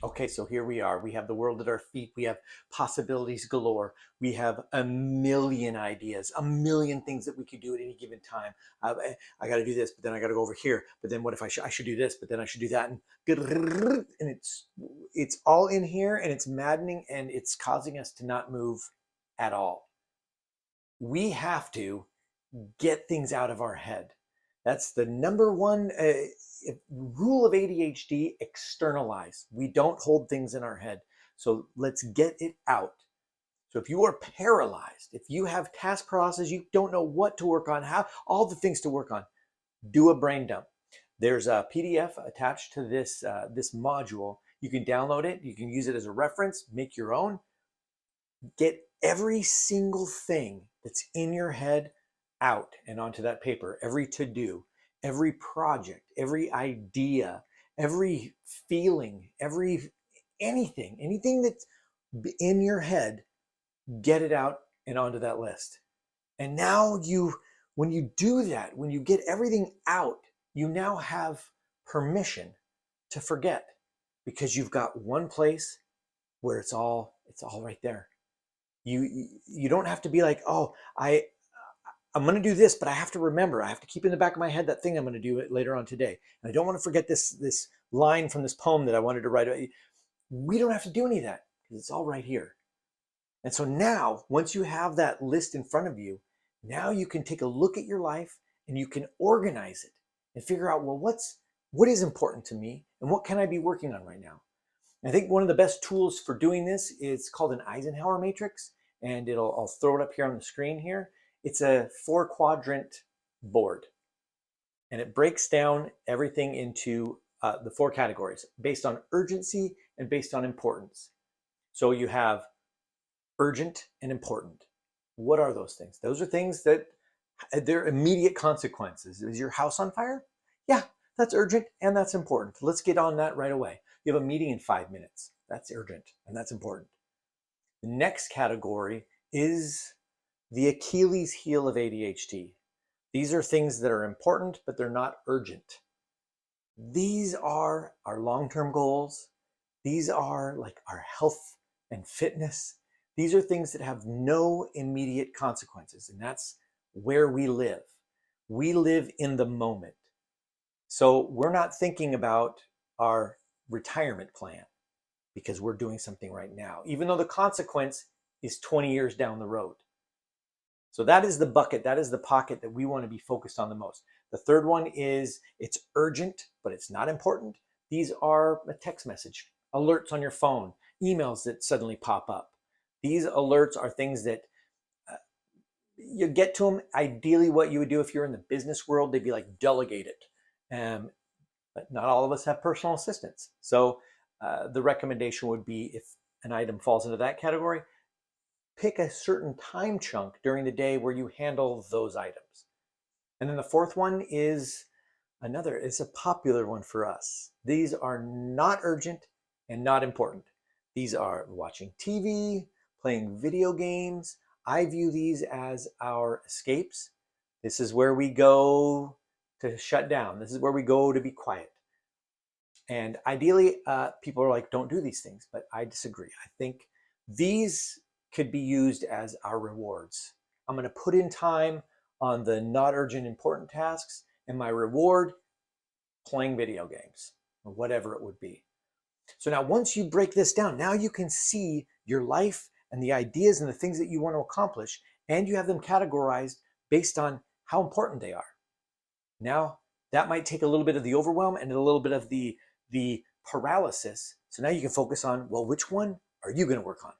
Okay, so here we are. We have the world at our feet. We have possibilities galore. We have a million ideas, a million things that we could do at any given time. I got to do this, but then I got to go over here. But then what if I should do this, but then I should do that, and it's all in here, and it's maddening, and it's causing us to not move at all. We have to get things out of our head. That's the number one rule of ADHD: externalize. We don't hold things in our head. So let's get it out. So if you are paralyzed, if you have task paralysis, you don't know what to work on, how all the things to work on, do a brain dump. There's a PDF attached to this module. You can download it. You can use it as a reference, make your own. Get every single thing that's in your head out and onto that paper. Every to-do, every project, every idea, every feeling, anything that's in your head, get it out and onto that list. And now when you do that, when you get everything out, you now have permission to forget, because you've got one place where it's all right there. You don't have to be like, oh, I'm going to do this, but I have to remember. I have to keep in the back of my head that thing I'm going to do it later on today. And I don't want to forget this line from this poem that I wanted to write. We don't have to do any of that because it's all right here. And so now, once you have that list in front of you, now you can take a look at your life and you can organize it and figure out, well, what is important to me and what can I be working on right now? And I think one of the best tools for doing this is called an Eisenhower Matrix, and I'll throw it up here on the screen here. It's a 4-quadrant board, and it breaks down everything into the 4 categories based on urgency and based on importance. So you have urgent and important. What are those things? Those are things that they're immediate consequences. Is your house on fire? Yeah, that's urgent and that's important. Let's get on that right away. You have a meeting in 5 minutes. That's urgent and that's important. The next category is the Achilles heel of ADHD. These are things that are important, but they're not urgent. These are our long-term goals. These are like our health and fitness. These are things that have no immediate consequences, and that's where we live. We live in the moment. So we're not thinking about our retirement plan because we're doing something right now, even though the consequence is 20 years down the road. So that is the bucket, that is the pocket that we want to be focused on the most. The third one is it's urgent, but it's not important. These are a text message, alerts on your phone, emails that suddenly pop up. These alerts are things that you get to them. Ideally, what you would do if you're in the business world, they'd be like, delegate it. But not all of us have personal assistants. So the recommendation would be, if an item falls into that category, pick a certain time chunk during the day where you handle those items. And then the fourth one is a popular one for us. These are not urgent and not important. These are watching TV, playing video games. I view these as our escapes. This is where we go to shut down. This is where we go to be quiet. And ideally, people are like, don't do these things, but I disagree. I think these could be used as our rewards. I'm going to put in time on the not urgent important tasks, and my reward, playing video games or whatever it would be. So now once you break this down, now you can see your life and the ideas and the things that you want to accomplish, and you have them categorized based on how important they are. Now that might take a little bit of the overwhelm and a little bit of the paralysis. So now you can focus on, well, which one are you going to work on?